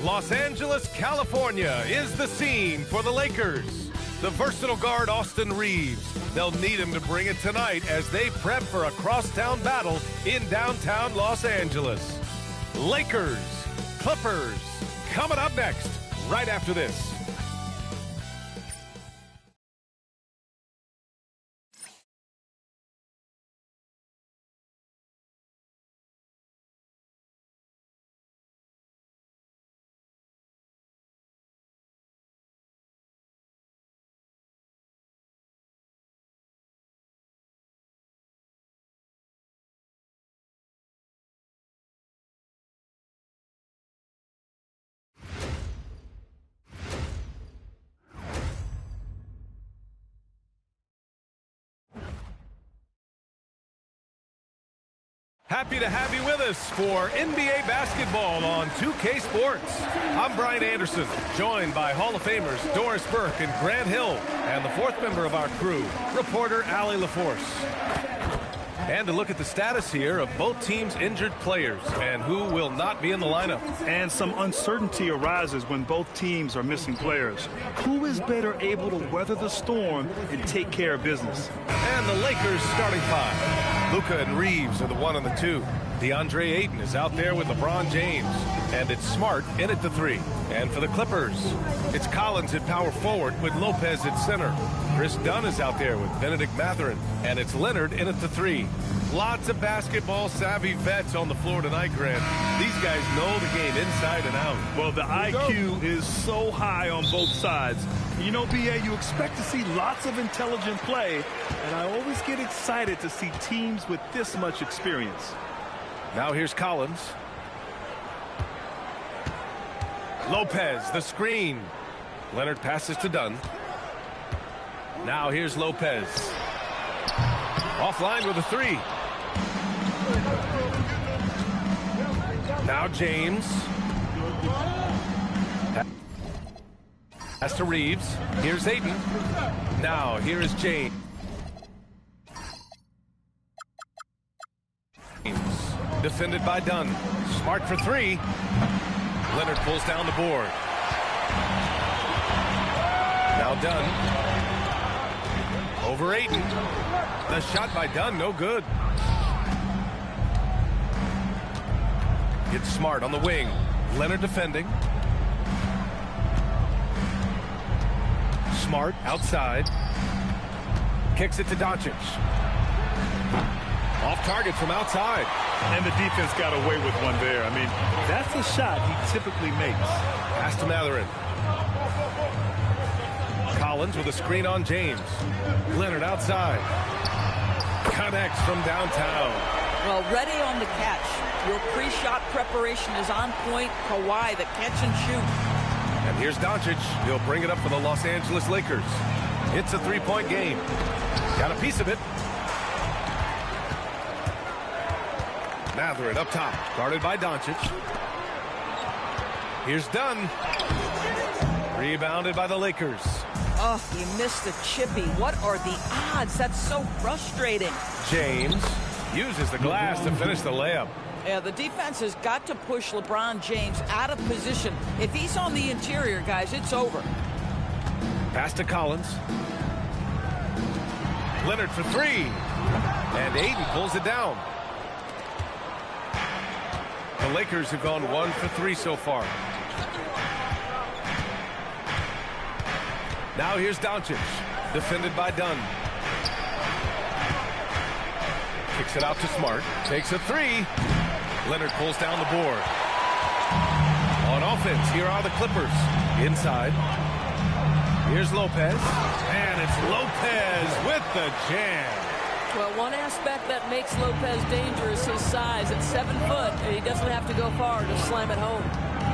Los Angeles, California is the scene for the Lakers. The versatile guard Austin Reeves. They'll need him to bring it tonight as they prep for a crosstown battle in downtown Los Angeles. Lakers, Clippers, coming up next, right after this. Happy to have you with us for NBA basketball on 2K Sports. I'm Brian Anderson, joined by Hall of Famers Doris Burke and Grant Hill, and the fourth member of our crew, reporter Allie LaForce. And to look at the status here of both teams' injured players and who will not be in the lineup. And some uncertainty arises when both teams are missing players. Who is better able to weather the storm and take care of business? And the Lakers starting five. Luka and Reeves are the 1 and the 2. DeAndre Ayton is out there with LeBron James. And it's Smart in at the 3. And for the Clippers, it's Collins at power forward with Lopez at center. Chris Dunn is out there with Benedict Mathurin. And it's Leonard in at the 3. Lots of basketball-savvy vets on the floor tonight, Grant. These guys know the game inside and out. Well, the IQ is so high on both sides. You know, B.A., you expect to see lots of intelligent play, and I always get excited to see teams with this much experience. Now here's Collins. Lopez, the screen. Leonard passes to Dunn. Now here's Lopez. Offline with a 3. Now James. Pass to Reeves. Here's Ayton. Now here is James. Defended by Dunn. Smart for 3. Leonard pulls down the board. Now Dunn. Over Ayton. The shot by Dunn, no good. It's Smart on the wing. Leonard defending. Smart outside. Kicks it to Doncic. Off target from outside. And the defense got away with one there. I mean, that's a shot he typically makes. Pass to Mathurin. Collins with a screen on James. Leonard outside. Connects from downtown. Well, ready on the catch. Your pre-shot preparation is on point. Kawhi, the catch and shoot. And here's Doncic. He'll bring it up for the Los Angeles Lakers. It's a 3-point game. Got a piece of it. Mathurin up top, guarded by Doncic. Here's Dunn. Rebounded by the Lakers. Oh, you missed the chippy. What are the odds? That's so frustrating. James uses the glass to finish the layup. Yeah, the defense has got to push LeBron James out of position. If he's on the interior, guys, it's over. Pass to Collins. Leonard for 3. And Ayton pulls it down. The Lakers have gone 1 for 3 so far. Now here's Doncic, defended by Dunn. Kicks it out to Smart, takes a 3. Leonard pulls down the board. On offense, here are the Clippers. Inside. Here's Lopez. And it's Lopez with the jam. Well, one aspect that makes Lopez dangerous, his size at 7 foot, and he doesn't have to go far to slam it home.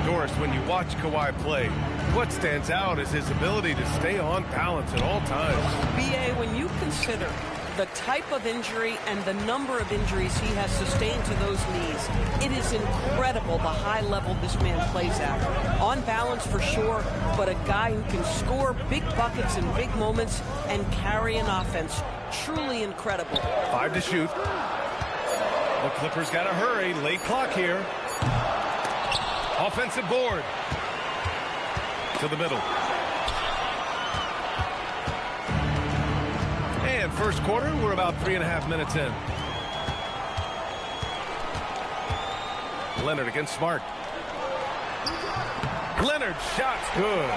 Doris, when you watch Kawhi play, what stands out is his ability to stay on balance at all times. B.A., when you consider the type of injury and the number of injuries he has sustained to those knees, it is incredible the high level this man plays at. On balance for sure, but a guy who can score big buckets in big moments and carry an offense. Truly incredible. 5 to shoot. The Clippers got to hurry. Late clock here. Offensive board. To the middle. And first quarter, we're about 3.5 minutes in. Leonard against Smart. Leonard, shot's good.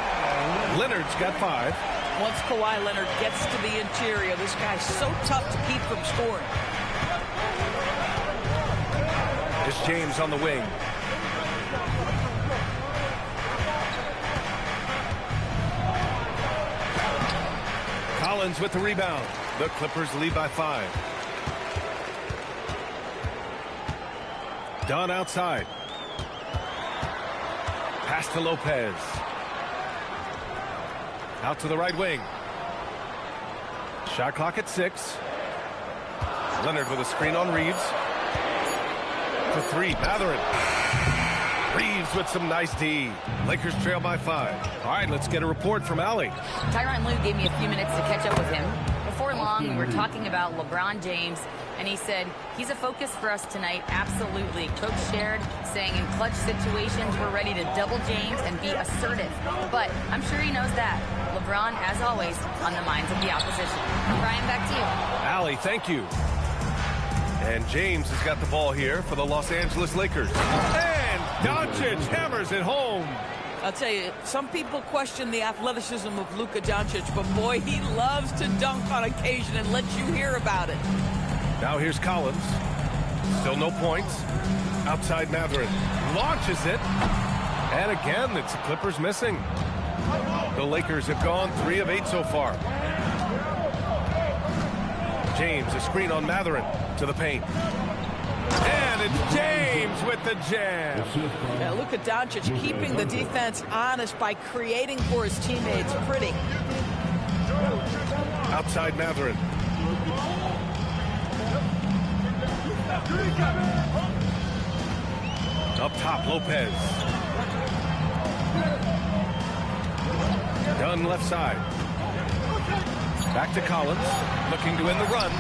Leonard's got 5. Once Kawhi Leonard gets to the interior, this guy's so tough to keep from scoring. It's James on the wing. Collins with the rebound. The Clippers lead by 5. Dunn outside. Pass to Lopez. Out to the right wing. Shot clock at 6. Leonard with a screen on Reeves. To 3, Mathurin. Reeves with some nice D. Lakers trail by 5. All right, let's get a report from Allie. Tyronn Lue gave me a few minutes to catch up with him. Before long, we were talking about LeBron James, and he said, he's a focus for us tonight, absolutely. Coach shared, saying in clutch situations, we're ready to double James and be assertive. But I'm sure he knows that. LeBron, as always, on the minds of the opposition. Brian, back to you. Allie, thank you. And James has got the ball here for the Los Angeles Lakers. And Doncic hammers it home. I'll tell you, some people question the athleticism of Luka Doncic, but boy, he loves to dunk on occasion and let you hear about it. Now here's Collins. Still no points. Outside Mathurin. Launches it. And again, it's the Clippers missing. The Lakers have gone 3 of 8 so far. James, a screen on Mathurin to the paint. And it's James with the jam. Yeah, Luka Doncic keeping the defense honest by creating for his teammates. Pretty. Outside Mathurin. Up top, Lopez. Dunn left side. Back to Collins, looking to end the run.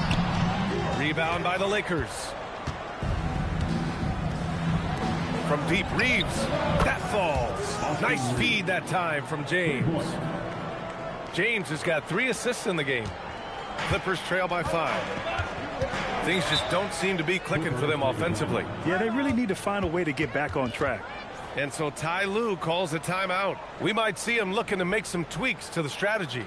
Rebound by the Lakers. From deep, Reeves. That falls. Nice feed that time from James. James has got 3 assists in the game. Clippers trail by 5. Things just don't seem to be clicking for them offensively. Yeah, they really need to find a way to get back on track. And so Ty Lue calls a timeout. We might see him looking to make some tweaks to the strategy.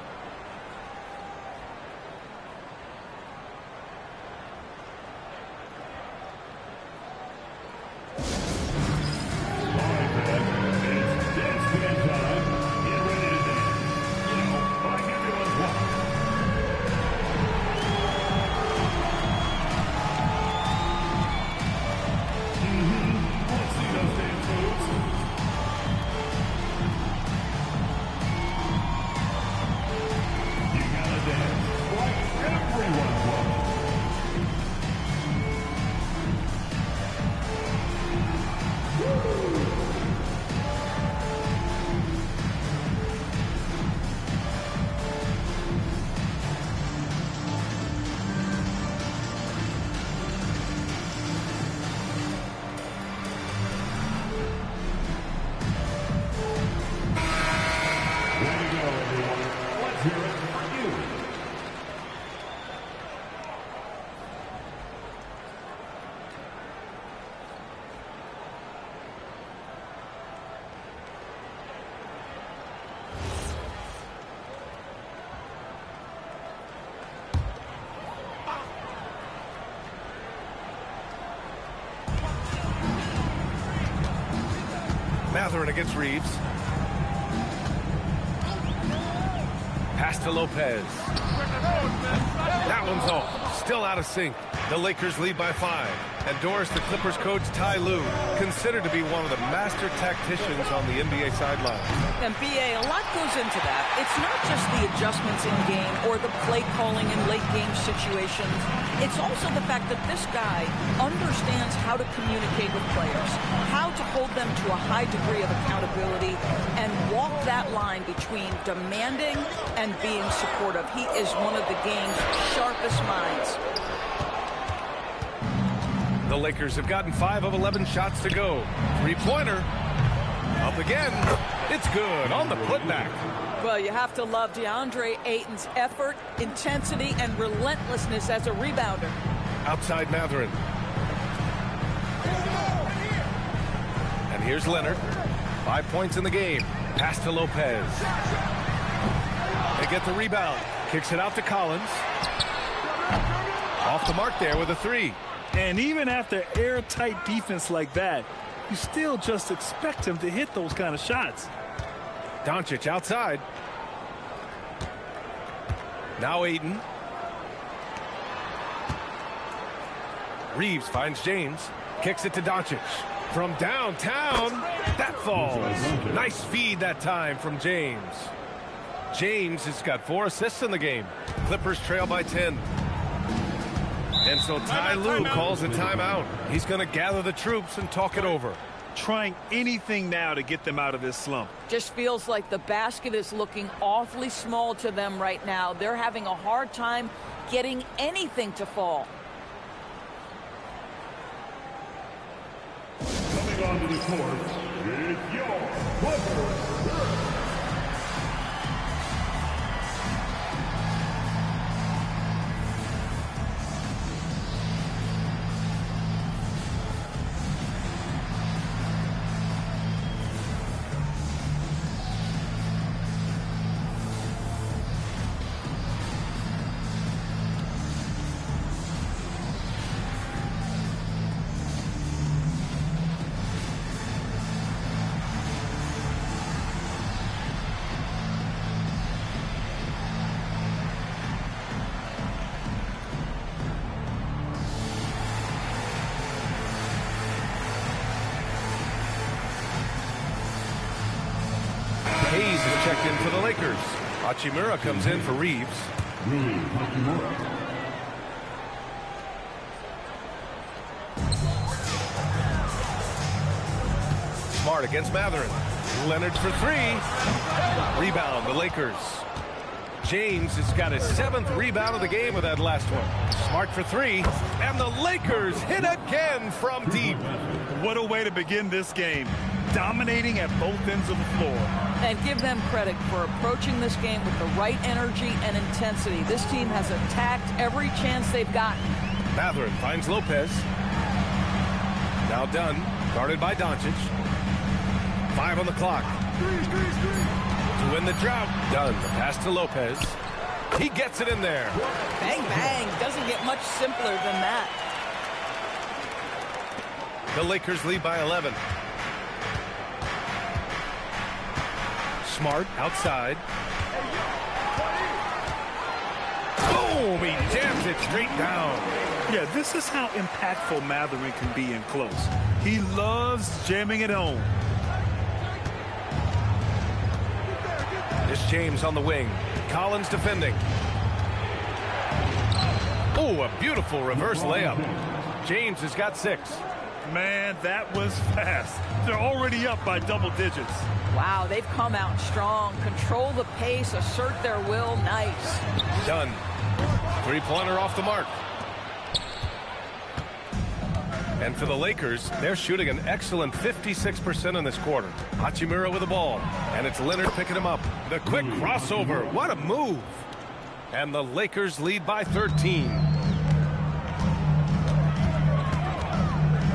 Mathurin against Reeves. Pass to Lopez. That one's off. Still out of sync. The Lakers lead by 5. And Doris, the Clippers coach Ty Lue, considered to be one of the master tacticians on the NBA sideline. And BA, a lot goes into that. It's not just the adjustments in game or the play calling in late game situations. It's also the fact that this guy understands how to communicate with players, how to hold them to a high degree of accountability, and walk that line between demanding and being supportive. He is one of the game's sharpest minds. The Lakers have gotten 5 of 11 shots to go. 3-pointer. Up again. It's good on the putback. Well, you have to love DeAndre Ayton's effort, intensity, and relentlessness as a rebounder. Outside Mathurin. And here's Leonard. 5 points in the game. Pass to Lopez. They get the rebound. Kicks it out to Collins. Off the mark there with a 3. And even after airtight defense like that, you still just expect him to hit those kind of shots. Doncic outside. Now Ayton. Reeves finds James. Kicks it to Doncic. From downtown, that falls. Nice feed that time from James. James has got 4 assists in the game. Clippers trail by 10. And so Ty Lue calls a timeout. He's going to gather the troops and talk it over. Trying anything now to get them out of this slump. Just feels like the basket is looking awfully small to them right now. They're having a hard time getting anything to fall. Coming onto the court is your Clippers. Hayes is checked in for the Lakers. Hachimura comes in for Reeves. Smart against Mathurin. Leonard for 3. Rebound, the Lakers. James has got his 7th rebound of the game with that last one. Smart for 3. And the Lakers hit again from deep. What a way to begin this game. Dominating at both ends of the floor. And give them credit for approaching this game with the right energy and intensity. This team has attacked every chance they've gotten. Mathurin finds Lopez. Now Dunn, guarded by Doncic. 5 on the clock. To win the drought, Dunn, the pass to Lopez. He gets it in there. Bang, bang. Doesn't get much simpler than that. The Lakers lead by 11. Smart outside. Boom! He jams it straight down. Yeah, this is how impactful Mathurin can be in close. He loves jamming it home. This James on the wing. Collins defending. Oh, a beautiful reverse layup. James has got 6. Man, that was fast. They're already up by double digits. Wow, they've come out strong. Control the pace, assert their will. Nice. Done. 3-pointer off the mark. And for the Lakers, they're shooting an excellent 56% in this quarter. Hachimura with the ball. And it's Leonard picking him up. The quick crossover. What a move. And the Lakers lead by 13.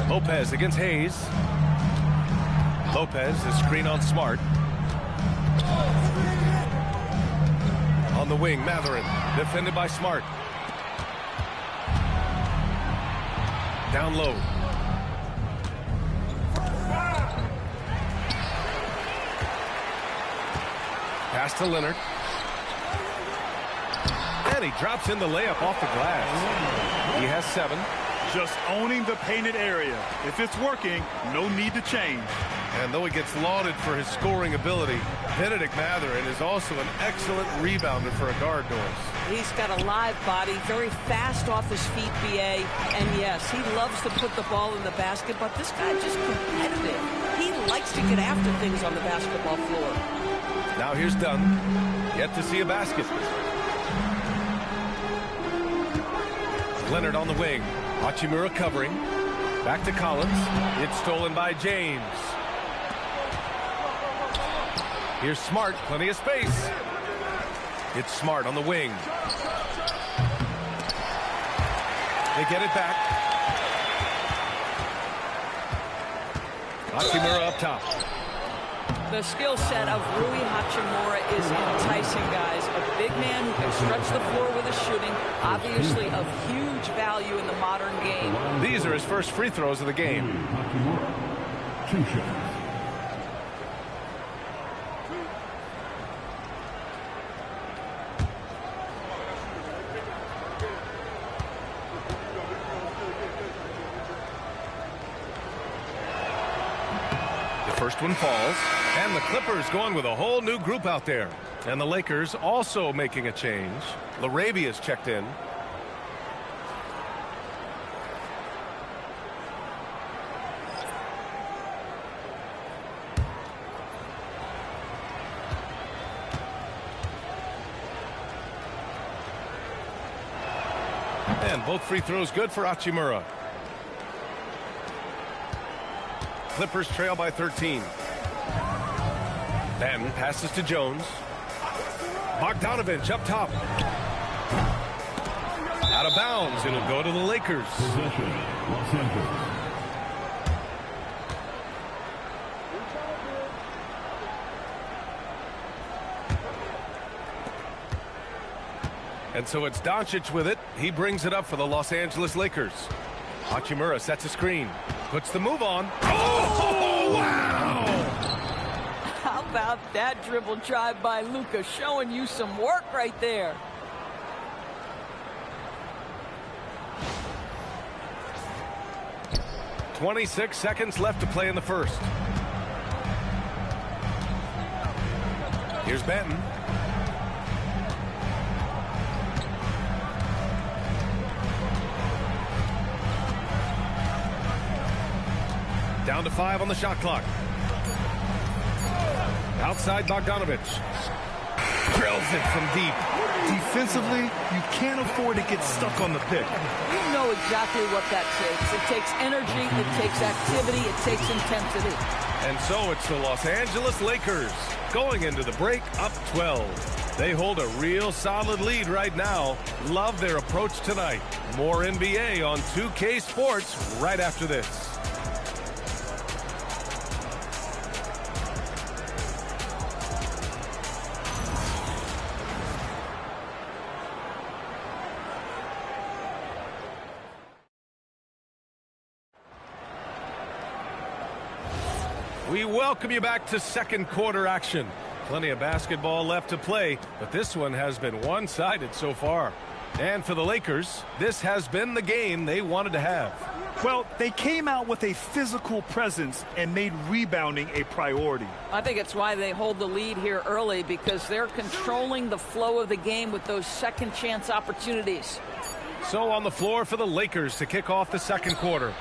Lopez against Hayes. Lopez, the screen on Smart. On the wing, Mathurin, defended by Smart. Down low. Pass to Leonard. And he drops in the layup off the glass. He has 7. Just owning the painted area. If it's working, no need to change. And though he gets lauded for his scoring ability, Benedict Mathurin is also an excellent rebounder for a guard, Doris. He's got a live body, very fast off his feet, BA. And yes, he loves to put the ball in the basket, but this guy's just competitive. He likes to get after things on the basketball floor. Now here's Dunn. Yet to see a basket. Leonard on the wing. Hachimura covering. Back to Collins. It's stolen by James. Here's Smart, plenty of space. It's Smart on the wing. They get it back. Hachimura up top. The skill set of Rui Hachimura is enticing, guys. A big man who can stretch the floor with his shooting, obviously of huge value in the modern game. These are his first free throws of the game. Hachimura, 2 shots. First one falls, and the Clippers going with a whole new group out there. And the Lakers also making a change. Larabia's checked in. And both free throws good for Hachimura. Clippers trail by 13. Then passes to Jones. Bogdanovich up top. Out of bounds. It'll go to the Lakers. Possession, Los Angeles. And so it's Doncic with it. He brings it up for the Los Angeles Lakers. Hachimura sets a screen. Puts the move on. Oh, wow! How about that dribble drive by Luka, showing you some work right there. "26 seconds left to play in the first. Here's Benton. Down to 5 on the shot clock. Outside Bogdanovich. Drills it from deep. Defensively, you can't afford to get stuck on the pick. You know exactly what that takes. It takes energy, it takes activity, it takes intensity. And so it's the Los Angeles Lakers going into the break up 12. They hold a real solid lead right now. Love their approach tonight. More NBA on 2K Sports right after this. We welcome you back to second quarter action. Plenty of basketball left to play, but this one has been one-sided so far. And for the Lakers, this has been the game they wanted to have. Well, they came out with a physical presence and made rebounding a priority. I think it's why they hold the lead here early, because they're controlling the flow of the game with those second chance opportunities. So on the floor for the Lakers to kick off the second quarter.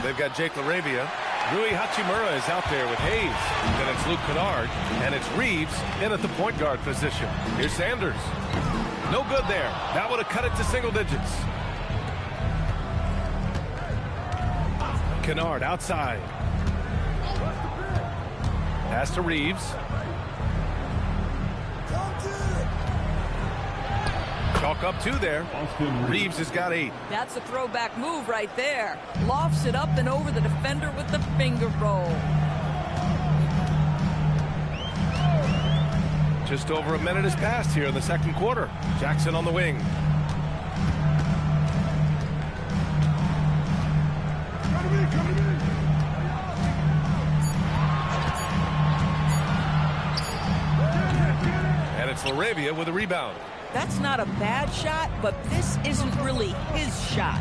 They've got Jake LaRavia. Rui Hachimura is out there with Hayes. Then it's Luke Kennard. And it's Reeves in at the point guard position. Here's Sanders. No good there. That would have cut it to single digits. Kennard outside. Pass to Reeves. Chalk up 2 there. Reeves has got 8. That's a throwback move right there. Lofts it up and over the defender with the finger roll. Just over a minute has passed here in the second quarter. Jackson on the wing. And it's LaRavia with a rebound. That's not a bad shot, but this isn't really his shot.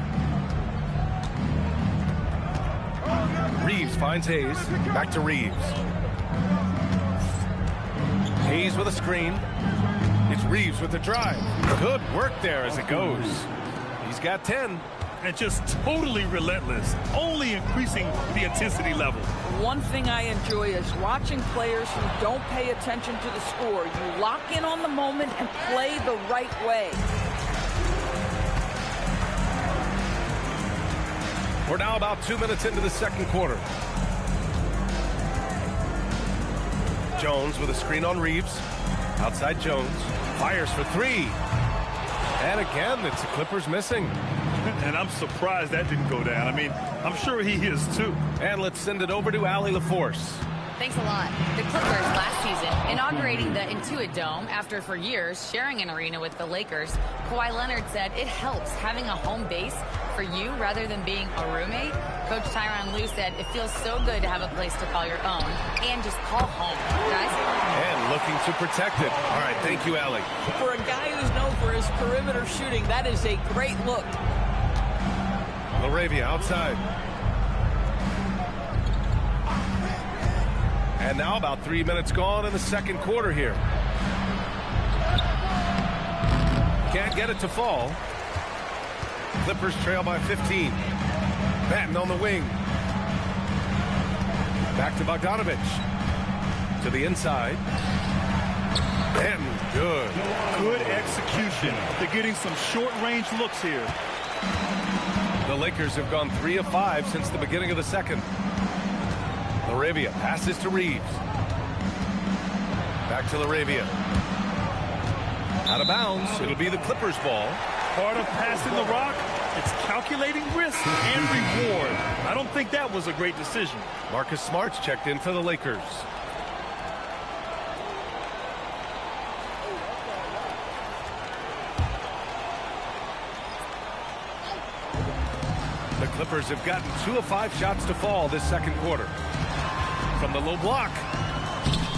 Reeves finds Hayes. Back to Reeves. Hayes with a screen. It's Reeves with the drive. Good work there as it goes. He's got 10. And just totally relentless, only increasing the intensity level. One thing I enjoy is watching players who don't pay attention to the score. You lock in on the moment and play the right way. We're now about 2 minutes into the second quarter. Jones with a screen on Reeves. Outside Jones. Fires for three. And again, it's the Clippers missing. And I'm surprised that didn't go down. I mean, I'm sure he is too. And let's send it over to Allie LaForce. Thanks a lot. The Clippers last season inaugurating the Intuit Dome after for years sharing an arena with the Lakers. Kawhi Leonard said it helps having a home base for you rather than being a roommate. Coach Tyronn Lue said it feels so good to have a place to call your own and just call home, guys. And looking to protect it. All right, thank you, Allie. For a guy who's known for his perimeter shooting, that is a great look. LaRavia outside. And now about 3 minutes gone in the second quarter here. Can't get it to fall. Clippers trail by 15. Batten on the wing. Back to Bogdanovich. To the inside. Batten, good. Good execution. They're getting some short-range looks here. The Lakers have gone 3 of 5 since the beginning of the second. LaRavia passes to Reeves. Back to LaRavia. Out of bounds. It'll be the Clippers ball. Part of passing the rock, it's calculating risk and reward. I don't think that was a great decision. Marcus Smart's checked in for the Lakers. The Clippers have gotten 2 of 5 shots to fall this second quarter. From the low block.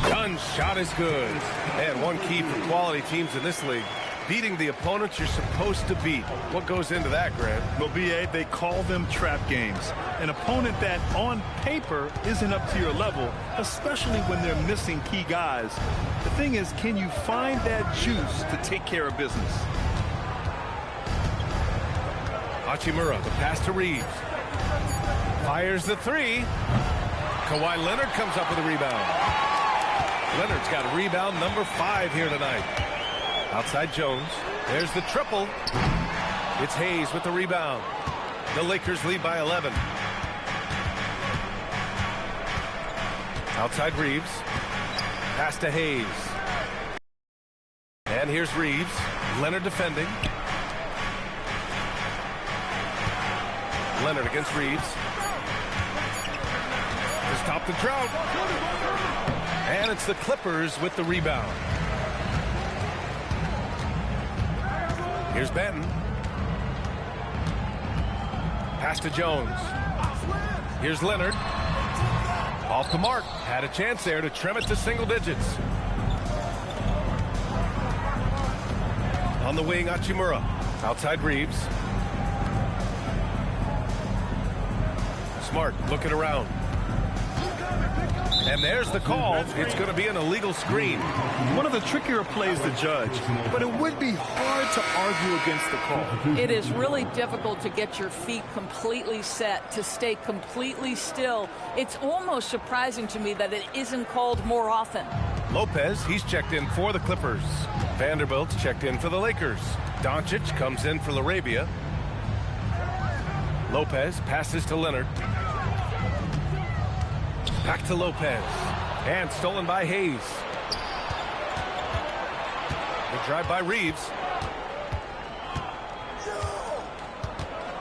Dunn's shot is good. And one key for quality teams in this league, beating the opponents you're supposed to beat. What goes into that, Grant? Well, BA, they call them trap games. An opponent that, on paper, isn't up to your level, especially when they're missing key guys. The thing is, can you find that juice to take care of business? Hachimura, the pass to Reeves. Fires the three. Kawhi Leonard comes up with a rebound. Leonard's got rebound number 5 here tonight. Outside Jones. There's the triple. It's Hayes with the rebound. The Lakers lead by 11. Outside Reeves. Pass to Hayes. And here's Reeves. Leonard defending. Leonard against Reeves. To stop the drought. And it's the Clippers with the rebound. Here's Benton. Pass to Jones. Here's Leonard. Off the mark. Had a chance there to trim it to single digits. On the wing, Hachimura. Outside Reeves. Smart looking around. And there's the call. It's going to be an illegal screen. One of the trickier plays to judge, but it would be hard to argue against the call. It is really difficult to get your feet completely set, to stay completely still. It's almost surprising to me that it isn't called more often. Lopez, he's checked in for the Clippers. Vanderbilt's checked in for the Lakers. Doncic comes in for LaRavia. Lopez passes to Leonard. Back to Lopez. And stolen by Hayes. The drive by Reeves.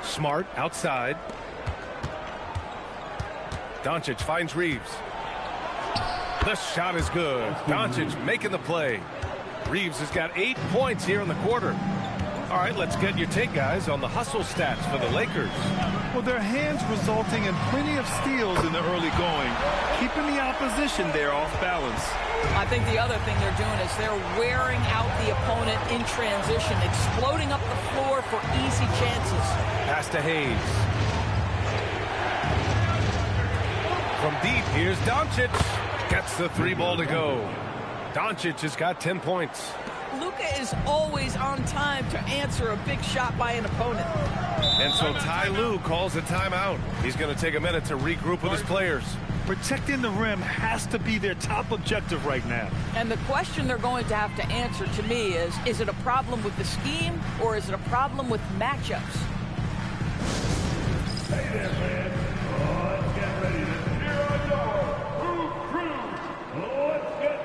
Smart outside. Doncic finds Reeves. The shot is good. Doncic making the play. Reeves has got 8 points here in the quarter. All right, let's get your take, guys, on the hustle stats for the Lakers. Well, their hands resulting in plenty of steals in the early going, keeping the opposition there off balance. I think the other thing they're doing is they're wearing out the opponent in transition, exploding up the floor for easy chances. Pass to Hayes. From deep, here's Doncic. Gets the 3-ball to go. Doncic has got 10 points. Luka is always on time to answer a big shot by an opponent. And so Ty Lue calls a timeout. He's going to take a minute to regroup with his players. Protecting the rim has to be their top objective right now. And the question they're going to have to answer to me is it a problem with the scheme or is it a problem with matchups? Hey there, man. Let's get ready to cheer on your crew. Let's get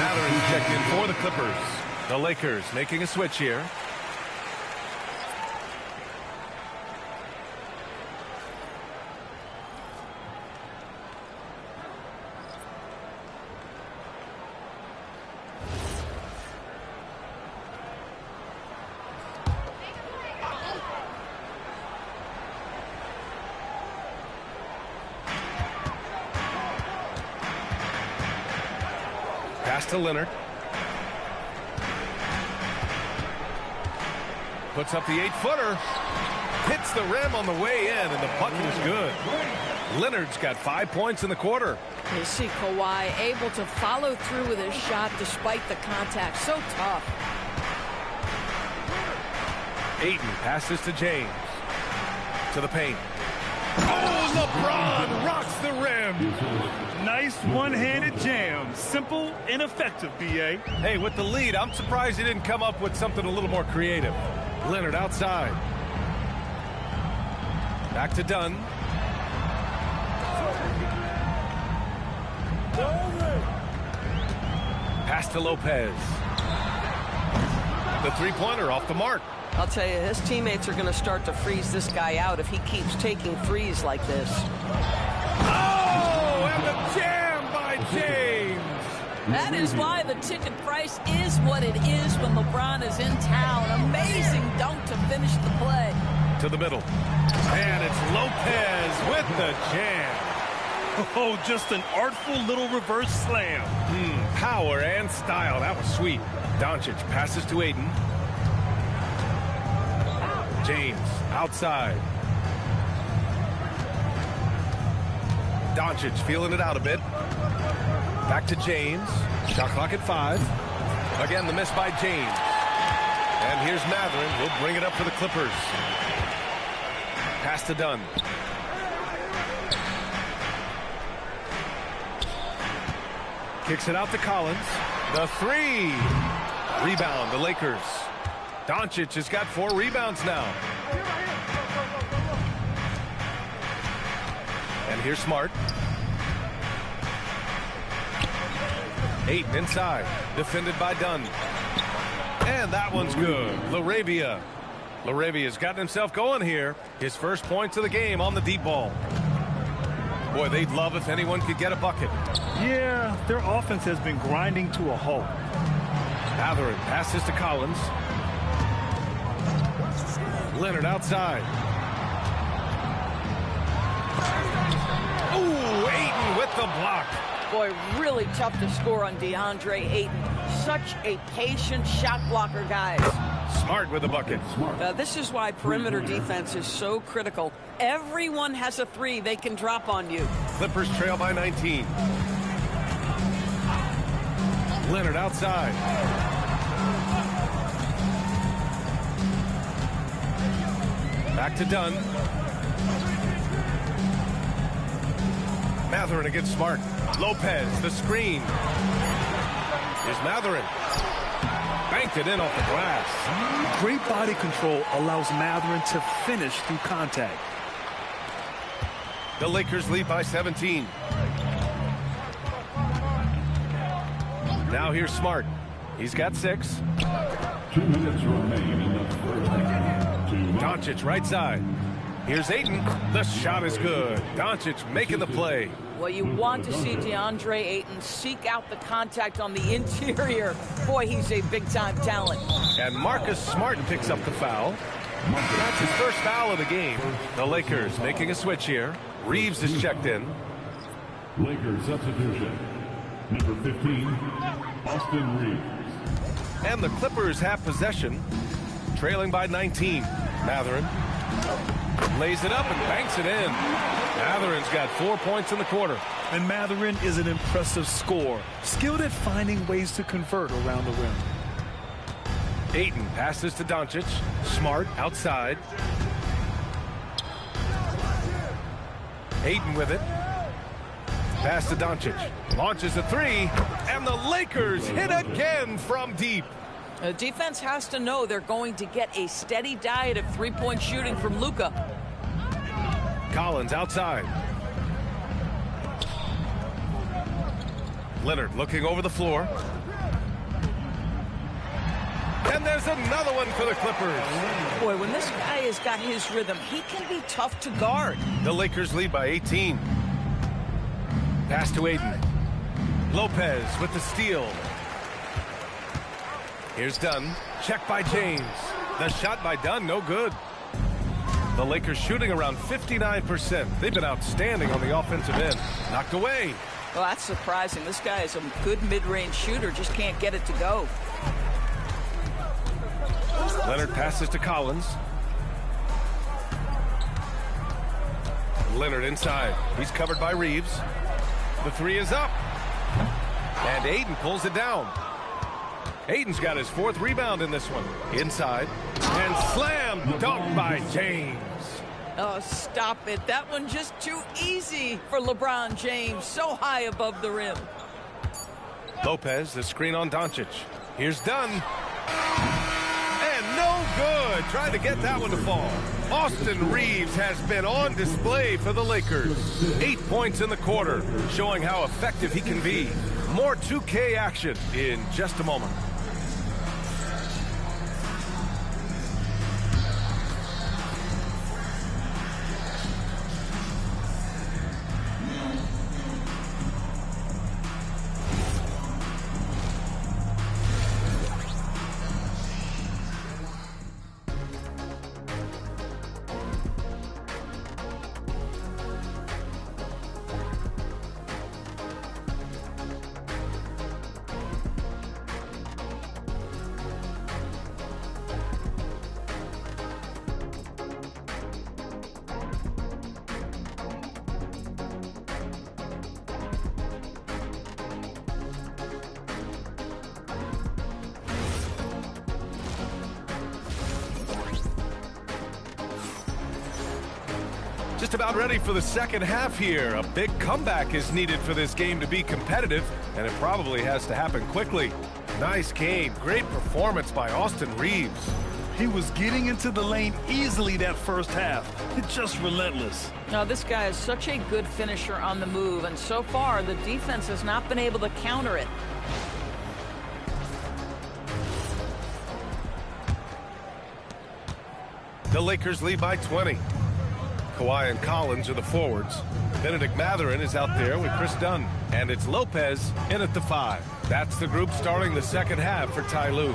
Mathurin's checked in for the Clippers. The Lakers making a switch here. Pass to Leonard. Puts up the 8-footer. Hits the rim on the way in, and the bucket is good. Leonard's got 5 points in the quarter. You see Kawhi able to follow through with his shot despite the contact. So tough. Ayton passes to James. To the paint. Oh, LeBron rocks the rim. Nice one-handed jam. Simple and effective, B.A. Hey, with the lead, I'm surprised he didn't come up with something a little more creative. Leonard outside. Back to Dunn. Pass to Lopez. The three-pointer off the mark. I'll tell you, his teammates are going to start to freeze this guy out if he keeps taking threes like this. Oh, and the jam by James. That is why the ticket price is what it is when LeBron is in town. Amazing dunk to finish the play. To the middle. And it's Lopez with the jam. Oh, just an artful little reverse slam. Power and style. That was sweet. Doncic passes to Ayton. James outside. Doncic feeling it out a bit. Back to James. Shot clock at 5. Again, the miss by James. And here's Mathurin. We'll bring it up for the Clippers. Pass to Dunn. Kicks it out to Collins. The 3. Rebound, the Lakers. Doncic has got 4 rebounds now. And here's Smart. Ayton inside. Defended by Dunn. And that one's good. Laravia's gotten himself going here. His first points of the game on the deep ball. Boy, they'd love if anyone could get a bucket. Yeah, their offense has been grinding to a halt. Mathurin passes to Collins. Leonard outside. Ooh, Ayton with the block. Boy, really tough to score on DeAndre Ayton. Such a patient shot blocker, guys. Smart with the bucket. This is why perimeter defense is so critical. Everyone has a 3 they can drop on you. Clippers trail by 19. Leonard outside. Back to Dunn. Mathurin against Smart. Lopez, the screen. Here's Mathurin. Banked it in off the glass. Great body control allows Mathurin to finish through contact. The Lakers lead by 17. Now here's Smart. He's got 6. 2 minutes remain in the first half. Doncic right side. Here's Ayton. The shot is good. Doncic making the play. Well, you want to see DeAndre Ayton seek out the contact on the interior. Boy, he's a big-time talent. And Marcus Smart picks up the foul. That's his first foul of the game. The Lakers making a switch here. Reeves is checked in. Lakers substitution. Number 15, Austin Reeves. And the Clippers have possession, trailing by 19. Mathurin lays it up and banks it in. Mathurin's got 4 points in the quarter. And Mathurin is an impressive scorer, skilled at finding ways to convert around the rim. Ayton passes to Doncic. Smart outside. Ayton with it. Pass to Doncic. Launches a 3. And the Lakers hit again from deep. Defense has to know they're going to get a steady diet of three-point shooting from Luka. Collins outside. Leonard looking over the floor. And there's another one for the Clippers. Boy, when this guy has got his rhythm, he can be tough to guard. The Lakers lead by 18. Pass to Aiden. Lopez with the steal. Here's Dunn. Check by James. The shot by Dunn, no good. The Lakers shooting around 59%. They've been outstanding on the offensive end. Knocked away. Well, that's surprising. This guy is a good mid-range shooter, just can't get it to go. Leonard passes to Collins. Leonard inside. He's covered by Reeves. The three is up. And Aiden pulls it down. Aiden's got his 4th rebound in this one. Inside. And slam dunk by James. Oh, stop it. That one just too easy for LeBron James. So high above the rim. Lopez, the screen on Doncic. Here's Dunn. And no good. Trying to get that one to fall. Austin Reeves has been on display for the Lakers. 8 points in the quarter, showing how effective he can be. More 2K action in just a moment. Just about ready for the second half here. A big comeback is needed for this game to be competitive, and it probably has to happen quickly. Nice game. Great performance by Austin Reeves. He was getting into the lane easily that first half. It's just relentless. Now, this guy is such a good finisher on the move, and so far the defense has not been able to counter it. The Lakers lead by 20. Kawhi and Collins are the forwards. Benedict Mathurin is out there with Chris Dunn. And it's Lopez in at the 5. That's the group starting the second half for Ty Lue.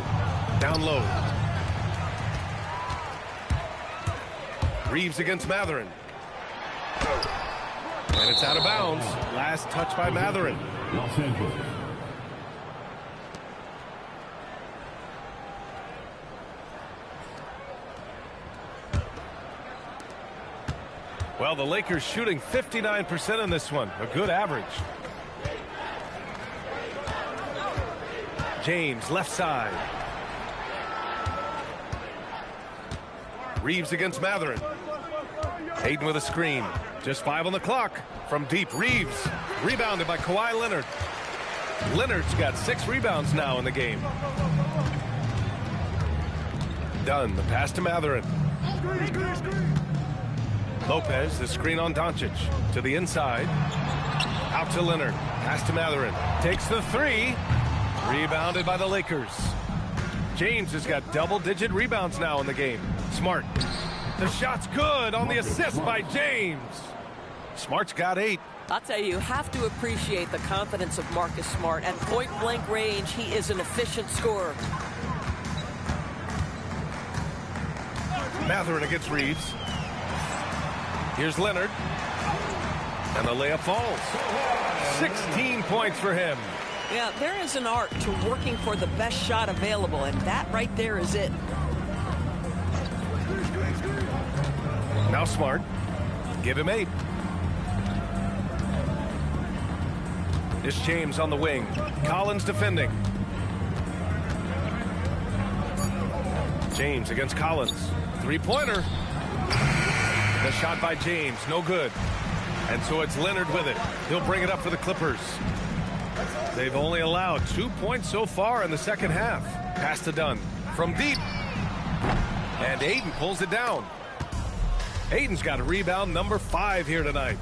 Down low. Reeves against Mathurin. And it's out of bounds. Last touch by Mathurin. Well, the Lakers shooting 59% in this one. A good average. James, left side. Reeves against Mathurin. Aiden with a screen. Just 5 on the clock. From deep, Reeves. Rebounded by Kawhi Leonard. Leonard's got 6 rebounds now in the game. Dunn, the pass to Mathurin. Lopez, the screen on Doncic. To the inside. Out to Leonard. Pass to Mathurin. Takes the 3. Rebounded by the Lakers. James has got double-digit rebounds now in the game. Smart. The shot's good on the assist by James. Smart's got 8. I'll tell you have to appreciate the confidence of Marcus Smart. At point-blank range, he is an efficient scorer. Mathurin against Reeves. Here's Leonard. And the layup falls. 16 points for him. Yeah, there is an art to working for the best shot available, and that right there is it. Now Smart. Give him 8. It's James on the wing. Collins defending. James against Collins. 3-pointer. The shot by James, no good. And so it's Leonard with it. He'll bring it up for the Clippers. They've only allowed 2 points so far in the second half. Pass to Dunn from deep. And Aiden pulls it down. Aiden's got a rebound number 5 here tonight.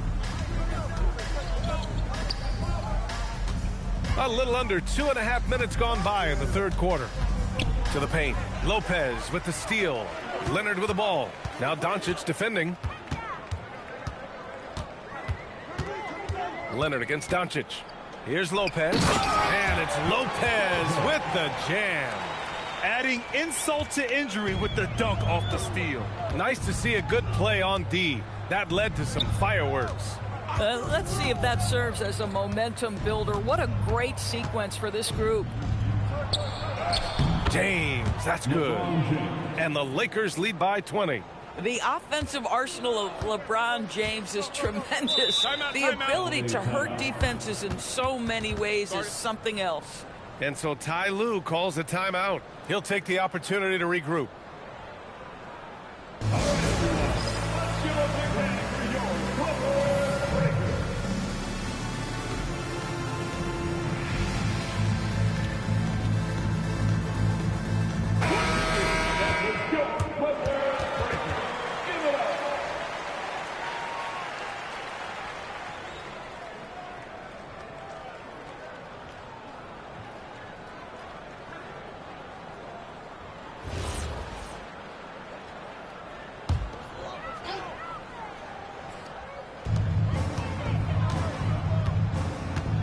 A little under 2.5 minutes gone by in the third quarter. To the paint. Lopez with the steal. Leonard with the ball. Now Doncic defending. Leonard against Doncic. Here's Lopez. And it's Lopez with the jam. Adding insult to injury with the dunk off the steal. Nice to see a good play on D. That led to some fireworks. Let's see if that serves as a momentum builder. What a great sequence for this group. James, that's good. And the Lakers lead by 20. The offensive arsenal of LeBron James is tremendous. The ability to hurt defenses in so many ways is something else. And so Ty Lue calls a timeout. He'll take the opportunity to regroup.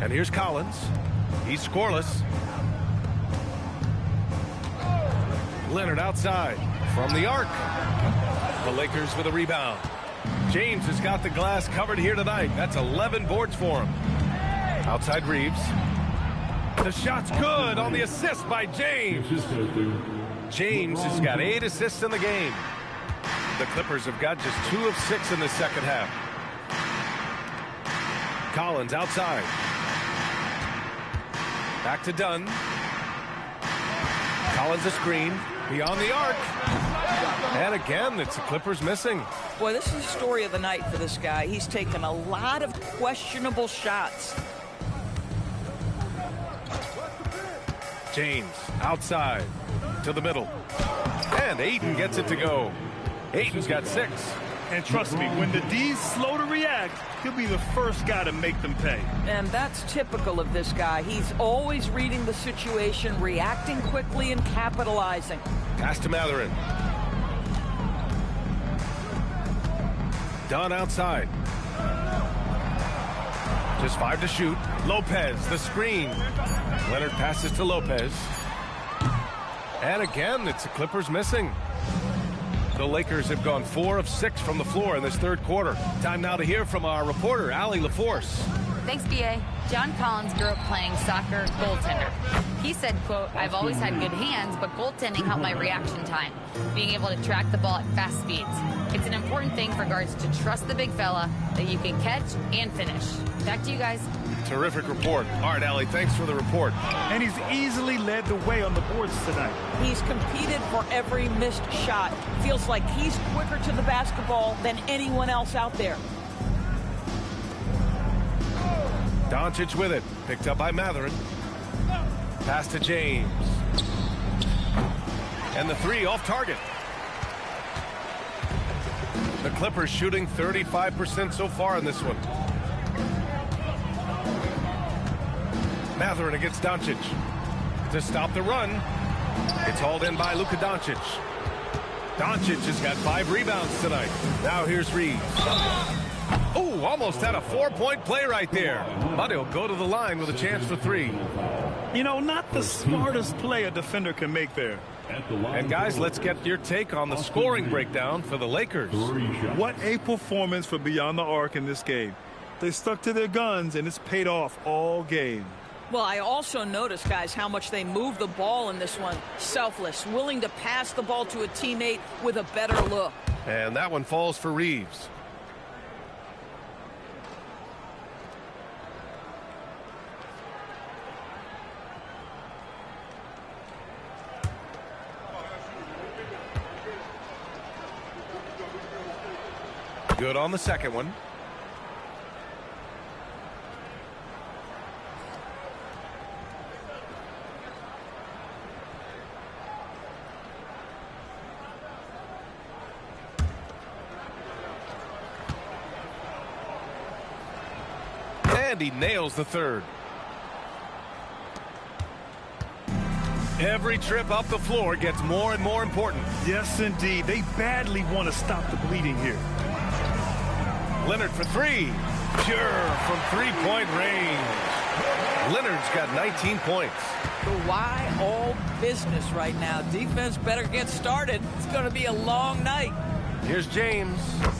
And here's Collins. He's scoreless. Leonard outside from the arc. The Lakers with a rebound. James has got the glass covered here tonight. That's 11 boards for him. Outside Reeves. The shot's good on the assist by James. James has got 8 assists in the game. The Clippers have got just 2 of 6 in the second half. Collins outside. Back to Dunn. Collins a screen. Beyond the arc. And again, it's the Clippers missing. Boy, this is the story of the night for this guy. He's taken a lot of questionable shots. James outside to the middle. And Ayton gets it to go. Ayton's got 6. And trust me, when the D's slow to react, he'll be the first guy to make them pay. And that's typical of this guy. He's always reading the situation, reacting quickly, and capitalizing. Pass to Matherin. Dunn outside. Just 5 to shoot. Lopez, the screen. Leonard passes to Lopez. And again, it's the Clippers missing. The Lakers have gone 4 of 6 from the floor in this third quarter. Time now to hear from our reporter, Allie LaForce. Thanks, B.A. John Collins grew up playing soccer goaltender. He said, quote, "I've always had good hands, but goaltending helped my reaction time, being able to track the ball at fast speeds. It's an important thing for guards to trust the big fella that you can catch and finish." Back to you guys. Terrific report. All right, Allie, thanks for the report. And he's easily led the way on the boards tonight. He's competed for every missed shot. Feels like he's quicker to the basketball than anyone else out there. Doncic with it. Picked up by Matherin. Pass to James. And the 3 off target. The Clippers shooting 35% so far in this one. Matherin against Doncic. To stop the run. It's hauled in by Luka Doncic. Doncic has got 5 rebounds tonight. Now here's Reeves. Oh, almost had a 4-point play right there. But he'll go to the line with a chance for 3. You know, not the smartest play a defender can make there. And guys, let's get your take on the scoring breakdown for the Lakers. What a performance for Beyond the Arc in this game. They stuck to their guns, and it's paid off all game. Well, I also noticed, guys, how much they move the ball in this one. Selfless, willing to pass the ball to a teammate with a better look. And that one falls for Reeves. Good on the second one. And he nails the third. Every trip up the floor gets more and more important. Yes, indeed. They badly want to stop the bleeding here. Leonard for three. Pure from three-point range. Leonard's got 19 points. Why all business right now? Defense better get started. It's going to be a long night. Here's James.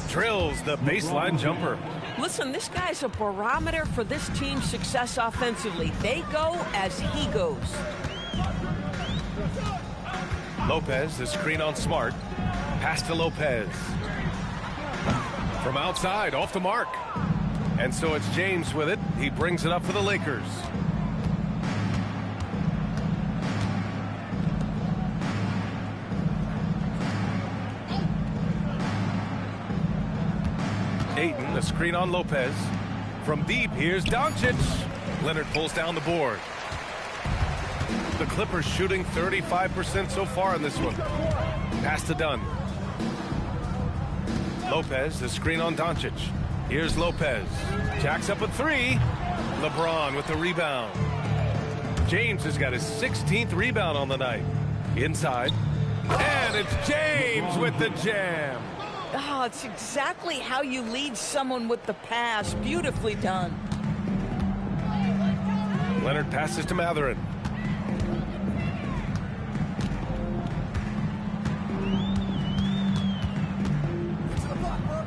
Drills the baseline jumper. Listen, this guy's a barometer for this team's success offensively. They go as he goes. Lopez, the screen on Smart. Pass to Lopez. From outside, off the mark. And so it's James with it. He brings it up for the Lakers. Ayton, the screen on Lopez. From deep, here's Doncic. Leonard pulls down the board. The Clippers shooting 35% so far in this one. Pass to Dunn. Lopez, the screen on Doncic. Here's Lopez. Jacks up a three. LeBron with the rebound. James has got his 16th rebound on the night. Inside. And it's James with the jam. Oh, it's exactly how you lead someone with the pass. Beautifully done. Leonard passes to Matherin.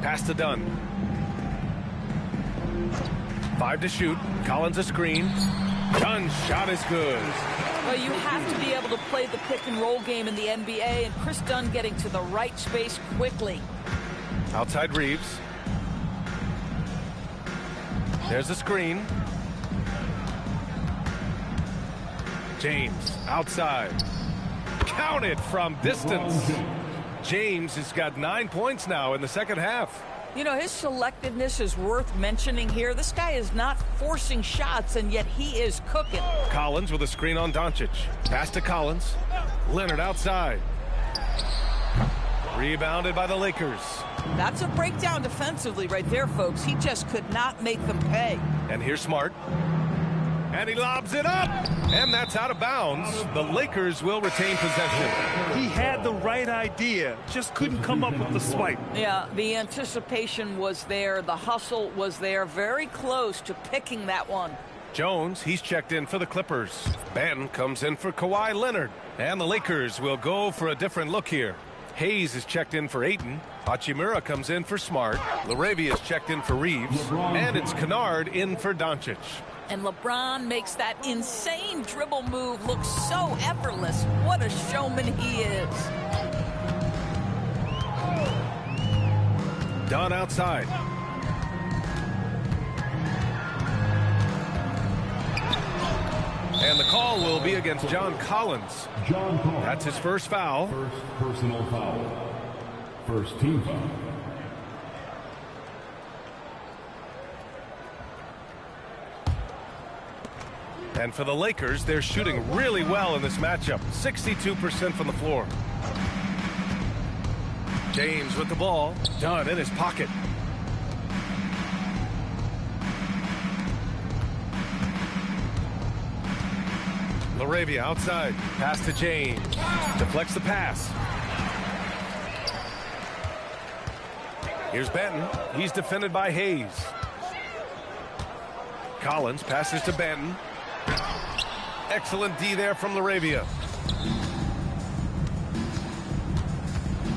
Pass to Dunn. 5 to shoot. Collins a screen. Dunn's shot is good. Well, you have to be able to play the pick and roll game in the NBA, and Chris Dunn getting to the right space quickly. Outside Reeves. There's the screen. James outside. Count it from distance. James has got 9 points now in the second half. You know, his selectiveness is worth mentioning here. This guy is not forcing shots, and yet he is cooking. Collins with a screen on Doncic. Pass to Collins. Leonard outside. Rebounded by the Lakers. That's a breakdown defensively right there, folks. He just could not make them pay. And here's Smart. And he lobs it up. And that's out of bounds. The Lakers will retain possession. He had the right idea, just couldn't come up with the swipe. Yeah, the anticipation was there. The hustle was there. Very close to picking that one. Jones, he's checked in for the Clippers. Ben comes in for Kawhi Leonard. And the Lakers will go for a different look here. Hayes is checked in for Ayton. Hachimura comes in for Smart. LaRavia is checked in for Reeves. And it's Kennard in for Doncic. And LeBron makes that insane dribble move look so effortless. What a showman he is. Dunn outside. And the call will be against John Collins. That's his first foul. First personal foul. First team foul. And for the Lakers, they're shooting really well in this matchup. 62% from the floor. James with the ball. Dunn in his pocket. LaRavia outside. Pass to James. Deflects the pass. Here's Benton. He's defended by Hayes. Collins passes to Benton. Excellent D there from LaRavia.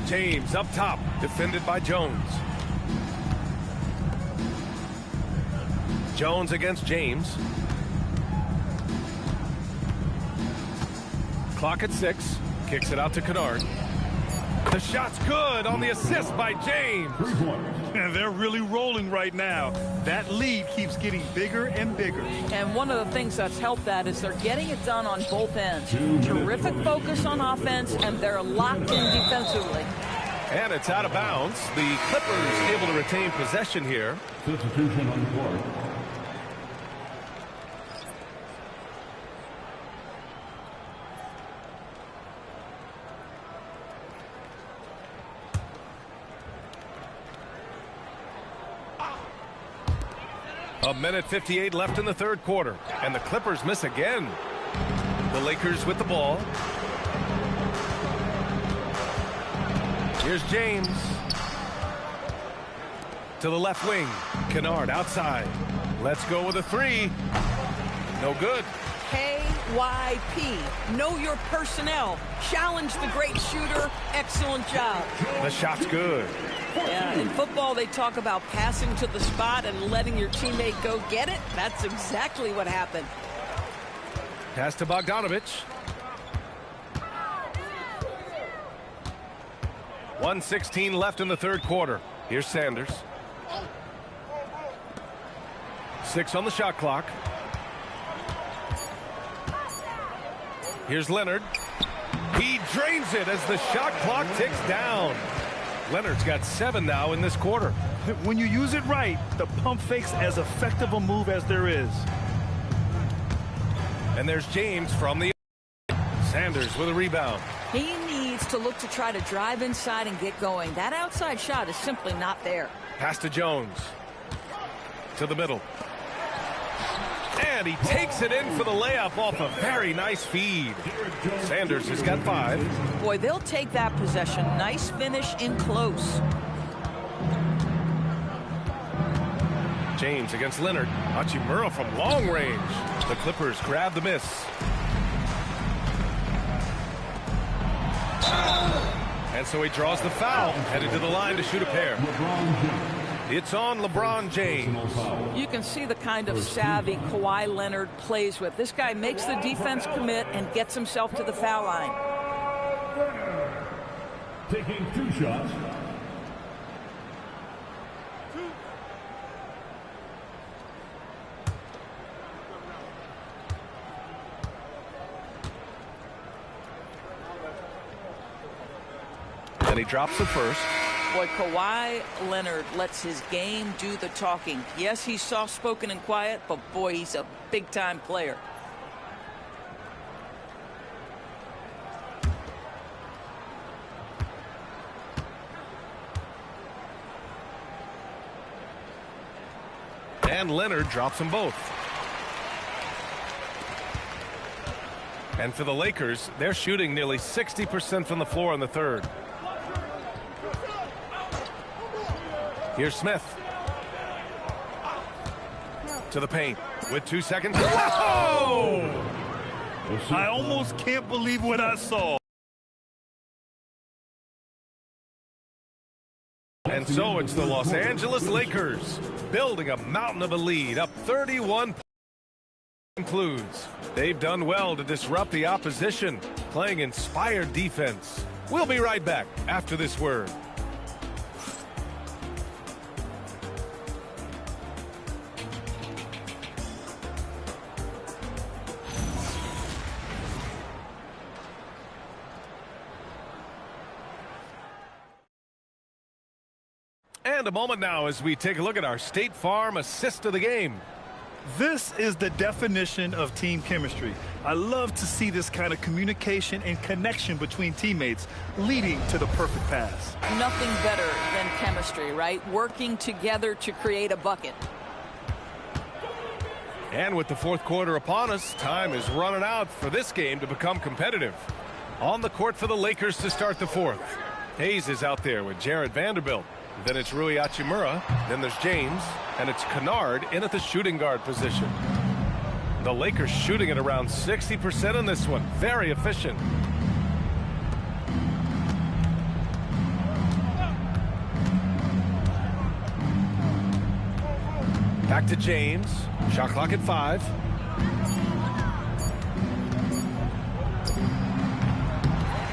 James up top, defended by Jones. Jones against James. Clock at 6. Kicks it out to Kennard. The shot's good on the assist by James. And they're really rolling right now. That lead keeps getting bigger and bigger. And one of the things that's helped that is they're getting it done on both ends. Terrific focus on offense, and they're locked in defensively. And it's out of bounds. The Clippers able to retain possession here. Substitution on the court. A minute 58 left in the third quarter, and the Clippers miss again. The Lakers with the ball. Here's James. To the left wing. Kennard outside. Let's go with a three. No good. KYP. Know your personnel. Challenge the great shooter. Excellent job. The shot's good. Yeah, in football, they talk about passing to the spot and letting your teammate go get it. That's exactly what happened. Pass to Bogdanovich. 1:16 left in the third quarter. Here's Sanders. 6 on the shot clock. Here's Leonard. He drains it as the shot clock ticks down. Leonard's got 7 now in this quarter. When you use it right, the pump fake's as effective a move as there is. And there's James from the... Sanders with a rebound. He needs to look to try to drive inside and get going. That outside shot is simply not there. Pass to Jones. To the middle. And he takes it in for the layup off a very nice feed. Sanders has got 5. Boy, they'll take that possession. Nice finish in close. James against Leonard. Hachimura from long range. The Clippers grab the miss. And so he draws the foul, headed to the line to shoot a pair. It's on LeBron James. You can see the kind of savvy Kawhi Leonard plays with. This guy makes the defense commit and gets himself to the foul line. Taking 2 shots. And he drops the first. Boy, Kawhi Leonard lets his game do the talking. Yes, he's soft-spoken and quiet, but boy, he's a big-time player. And Leonard drops them both. And for the Lakers, they're shooting nearly 60% from the floor in the third. Here's Smith. To the paint with 2 seconds. Whoa! I almost can't believe what I saw. And so it's the Los Angeles Lakers building a mountain of a lead, up 31 concludes. They've done well to disrupt the opposition, playing inspired defense. We'll be right back after this word. And a moment now as we take a look at our State Farm assist of the game. This is the definition of team chemistry. I love to see this kind of communication and connection between teammates leading to the perfect pass. Nothing better than chemistry, right? Working together to create a bucket. And with the fourth quarter upon us, time is running out for this game to become competitive. On the court for the Lakers to start the fourth. Hayes is out there with Jared Vanderbilt. Then it's Rui Hachimura. Then there's James. And it's Kennard in at the shooting guard position. The Lakers shooting at around 60% in this one. Very efficient. Back to James. Shot clock at 5.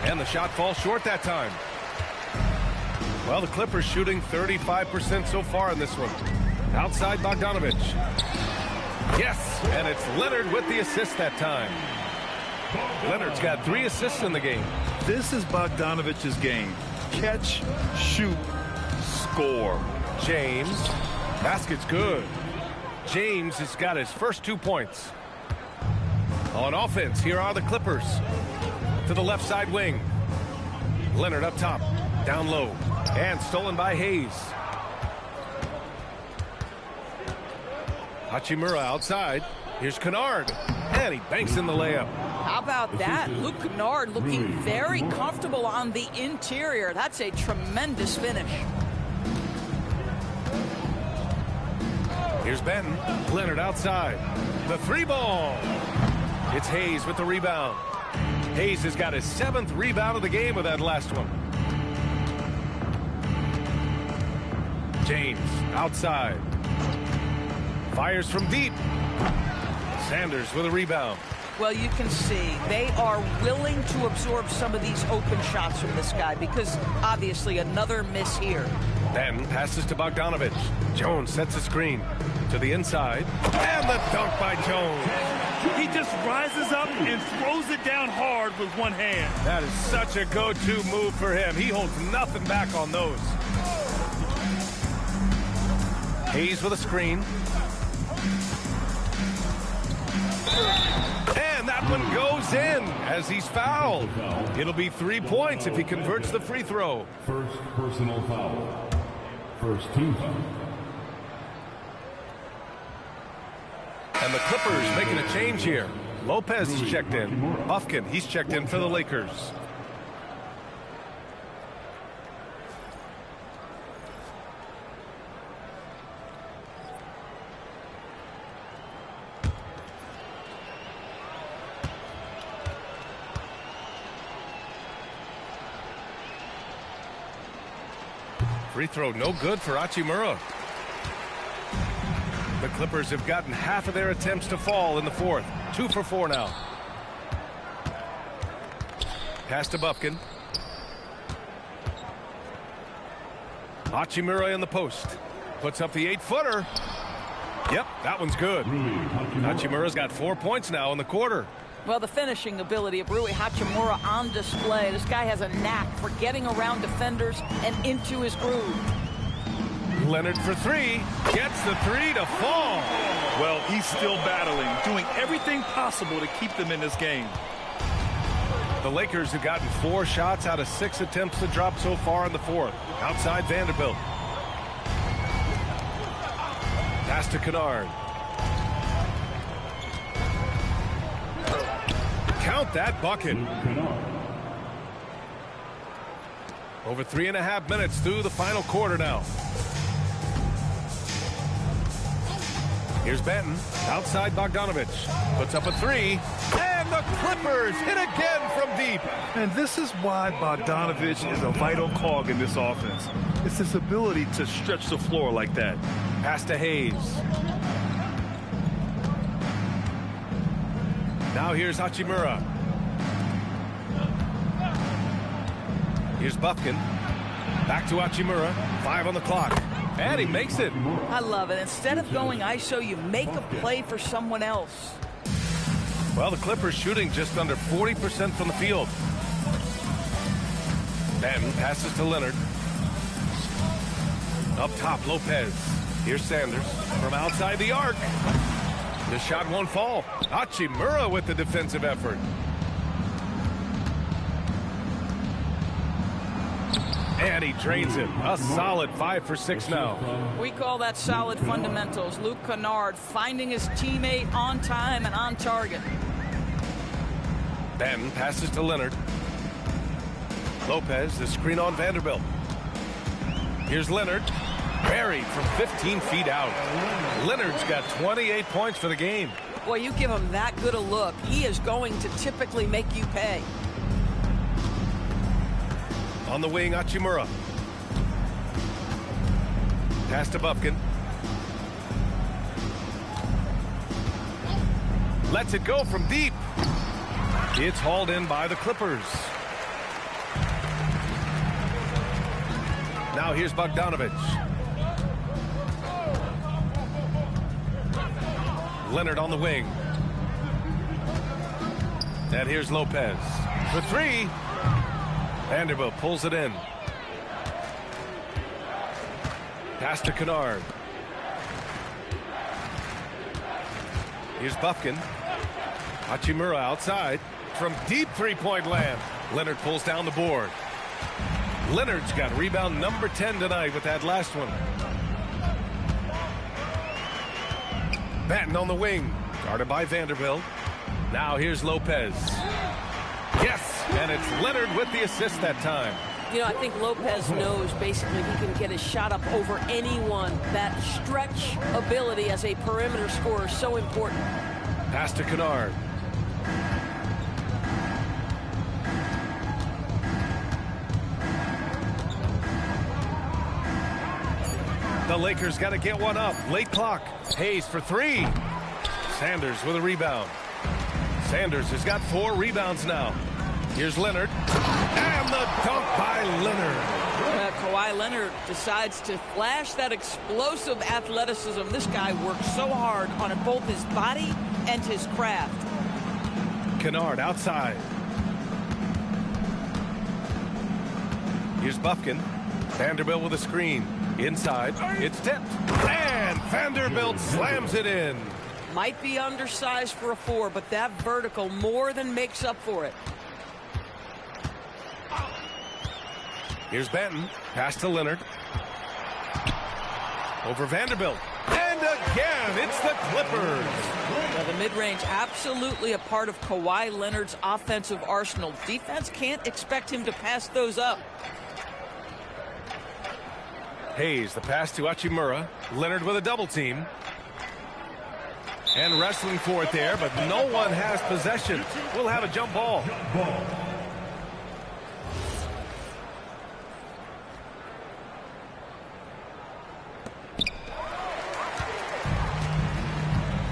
And the shot falls short that time. Well, the Clippers shooting 35% so far in this one. Outside Bogdanovich. Yes, and it's Leonard with the assist that time. Leonard's got 3 assists in the game. This is Bogdanovich's game. Catch, shoot, score. James. Basket's good. James has got his first 2 points. On offense, here are the Clippers. To the left side wing. Leonard up top. Down low. And stolen by Hayes. Hachimura outside. Here's Kennard. And he banks in the layup. How about that? Luke Kennard looking very comfortable on the interior. That's a tremendous finish. Here's Benton. Leonard outside. The 3-ball. It's Hayes with the rebound. Hayes has got his 7th rebound of the game with that last one. James outside. Fires from deep. Sanders with a rebound. Well, you can see they are willing to absorb some of these open shots from this guy because obviously another miss here. Then passes to Bogdanovich. Jones sets a screen to the inside. And the dunk by Jones. He just rises up and throws it down hard with one hand. That is such a go-to move for him. He holds nothing back on those. Hayes with a screen. And that one goes in as he's fouled. It'll be 3 points if he converts the free throw. First personal foul. First team foul. And the Clippers making a change here. Lopez is checked in. Bufkin, he's checked in for the Lakers. Free throw no good for Hachimura. The Clippers have gotten half of their attempts to fall in the 4th. 2 for 4 now. Pass to Bufkin. Hachimura in the post. Puts up the 8-footer. Yep, that one's good. Hachimura's got 4 points now in the quarter. Well, the finishing ability of Rui Hachimura on display. This guy has a knack for getting around defenders and into his groove. Leonard for 3. Gets the 3 to fall. Well, he's still battling, doing everything possible to keep them in this game. The Lakers have gotten 4 shots out of 6 attempts to drop so far in the 4th. Outside Vanderbilt. Pass to Kennard. Count that bucket. Over 3.5 minutes through the final quarter now. Here's Benton. Outside Bogdanovich. Puts up a 3. And the Clippers hit again from deep. And this is why Bogdanovich is a vital cog in this offense. It's his ability to stretch the floor like that. Pass to Hayes. Now here's Hachimura. Here's Bufkin. Back to Hachimura. 5 on the clock. And he makes it. I love it. Instead of going ISO, you make a play for someone else. Well, the Clippers shooting just under 40% from the field. Benton passes to Leonard. Up top, Lopez. Here's Sanders from outside the arc. The shot won't fall. Hachimura with the defensive effort. And he drains it. A solid 5 for 6 now. We call that solid fundamentals. Luke Kennard finding his teammate on time and on target. Benton passes to Leonard. Lopez, the screen on Vanderbilt. Here's Leonard. Buried from 15 feet out. Leonard's got 28 points for the game. Boy, you give him that good a look, he is going to typically make you pay. On the wing, Hachimura. Pass to Bufkin. Lets it go from deep. It's hauled in by the Clippers. Now here's Bogdanovich. Leonard on the wing. And here's Lopez. For 3. Vanderbilt pulls it in. Pass to Kennard. Here's Bufkin. Hachimura outside. From deep 3-point land. Leonard pulls down the board. Leonard's got rebound number 10 tonight with that last one. Benton on the wing. Guarded by Vanderbilt. Now here's Lopez. And it's Leonard with the assist that time. You know, I think Lopez knows basically he can get his shot up over anyone. That stretch ability as a perimeter scorer is so important. Pass to Kennard. The Lakers got to get one up. Late clock. Hayes for three. Sanders with a rebound. Sanders has got 4 rebounds now. Here's Leonard. And the dunk by Leonard. Kawhi Leonard decides to flash that explosive athleticism. This guy works so hard on both his body and his craft. Kennard outside. Here's Buffkin. Vanderbilt with a screen. Inside. It's tipped. And Vanderbilt slams it in. Might be undersized for a 4, but that vertical more than makes up for it. Here's Benton. Pass to Leonard. Over Vanderbilt. And again, it's the Clippers. Well, the mid-range absolutely a part of Kawhi Leonard's offensive arsenal. Defense can't expect him to pass those up. Hayes, the pass to Hachimura. Leonard with a double team. And wrestling for it there, but no one has possession. We'll have a jump ball.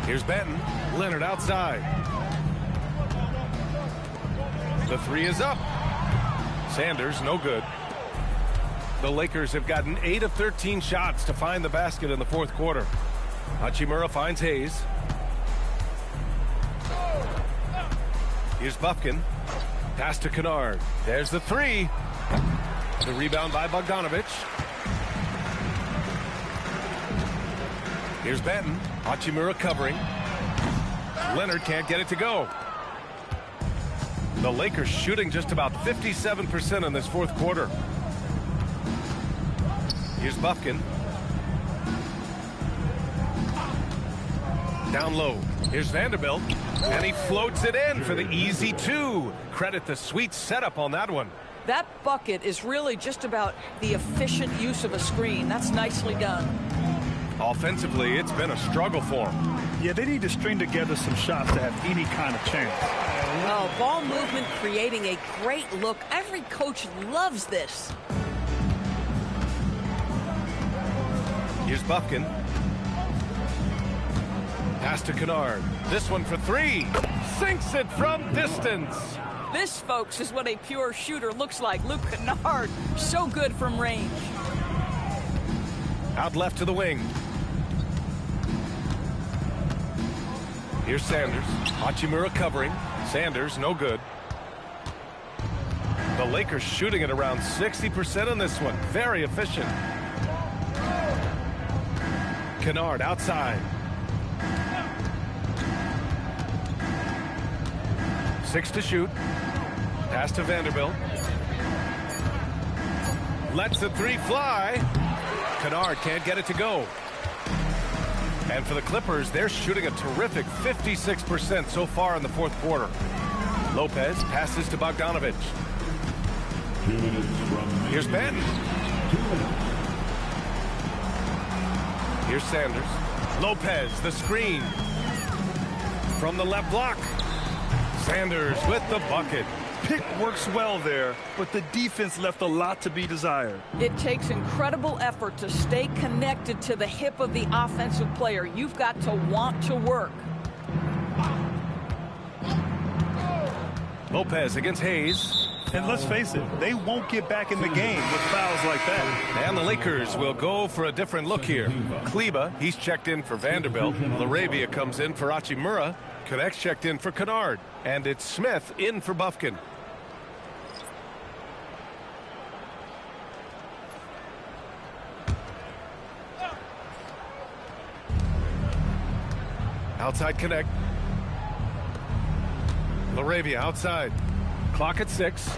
Here's Benton. Leonard outside. The 3 is up. Sanders, no good. The Lakers have gotten 8 of 13 shots to find the basket in the 4th quarter. Hachimura finds Hayes. Here's Buffkin. Pass to Kennard. There's the 3. The rebound by Bogdanovich. Here's Benton. Hachimura covering. Leonard can't get it to go. The Lakers shooting just about 57% in this 4th quarter. Here's Buffkin. Down low. Here's Vanderbilt. And he floats it in for the easy 2. Credit the sweet setup on that one. That bucket is really just about the efficient use of a screen. That's nicely done. Offensively, it's been a struggle for him. Yeah, they need to string together some shots to have any kind of chance. Oh, ball movement creating a great look. Every coach loves this. Here's Buffkin. Pass to Kennard. This one for 3. Sinks it from distance. This, folks, is what a pure shooter looks like. Luke Kennard, so good from range. Out left to the wing. Here's Sanders. Hachimura covering. Sanders, no good. The Lakers shooting at around 60% on this one. Very efficient. Kennard outside. 6 to shoot. Pass to Vanderbilt. Lets the 3 fly. Kennard can't get it to go. And for the Clippers, they're shooting a terrific 56% so far in the 4th quarter. Lopez passes to Bogdanovich. Here's Benton. Here's Sanders. Lopez, the screen. From the left block. Sanders with the bucket. Pick works well there, but the defense left a lot to be desired. It takes incredible effort to stay connected to the hip of the offensive player. You've got to want to work. Lopez against Hayes. And let's face it, they won't get back in the game with fouls like that. And the Lakers will go for a different look here. Kleba, he's checked in for Vanderbilt. Laravia comes in for Hachimura. Connects checked in for Kennard. And it's Smith in for Buffkin. Outside connect. Laravia outside. Clock at 6.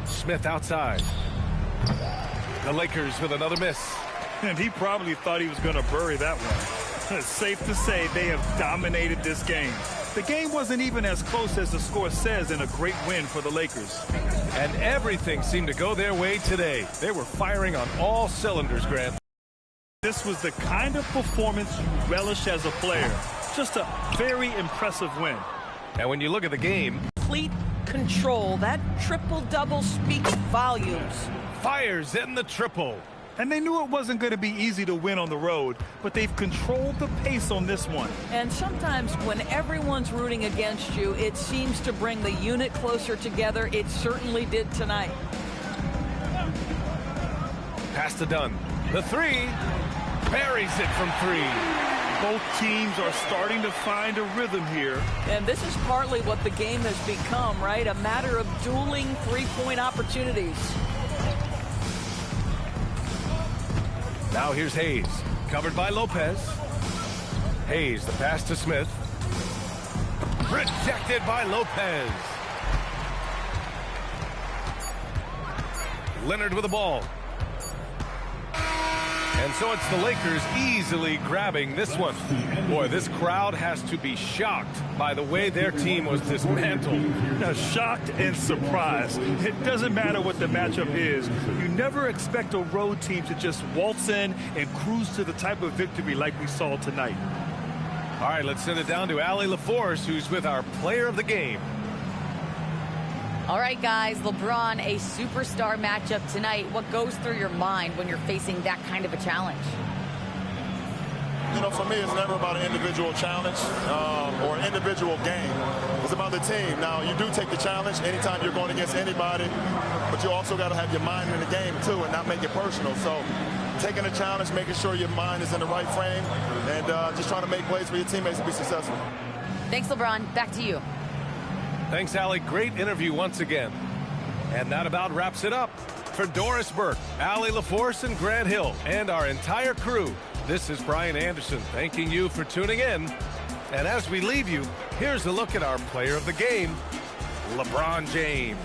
Smith outside. The Lakers with another miss. And he probably thought he was going to bury that one. It's safe to say they have dominated this game. The game wasn't even as close as the score says in a great win for the Lakers. And everything seemed to go their way today. They were firing on all cylinders, Grant. This was the kind of performance you relish as a player. Just a very impressive win. And when you look at the game, Complete control. That triple-double speaks volumes. fires in the triple. And they knew it wasn't going to be easy to win on the road, but they've controlled the pace on this one. And sometimes when everyone's rooting against you, it seems to bring the unit closer together. It certainly did tonight. Pass to Dunn. The three. Buries it from three. Both teams are starting to find a rhythm here. And this is partly what the game has become, right? A matter of dueling three-point opportunities. Now here's Hayes. Covered by Lopez. Hayes, the pass to Smith. Rejected by Lopez. Leonard with the ball. And so it's the Lakers easily grabbing this one. Boy, this crowd has to be shocked by the way their team was dismantled. Now, shocked and surprised. It doesn't matter what the matchup is. You never expect a road team to just waltz in and cruise to the type of victory like we saw tonight. All right, let's send it down to Allie LaForce, who's with our player of the game. All right, guys, LeBron, a superstar matchup tonight. What goes through your mind when you're facing that kind of a challenge? You know, for me, it's never about an individual challenge or an individual game. It's about the team. Now, you do take the challenge anytime you're going against anybody, but you also got to have your mind in the game, too, and not make it personal. So taking a challenge, making sure your mind is in the right frame, and just trying to make plays for your teammates to be successful. Thanks, LeBron. Back to you. Thanks, Allie. Great interview once again. And that about wraps it up. For Doris Burke, Allie LaForce, and Grant Hill, and our entire crew, this is Brian Anderson thanking you for tuning in. And as we leave you, here's a look at our player of the game, LeBron James.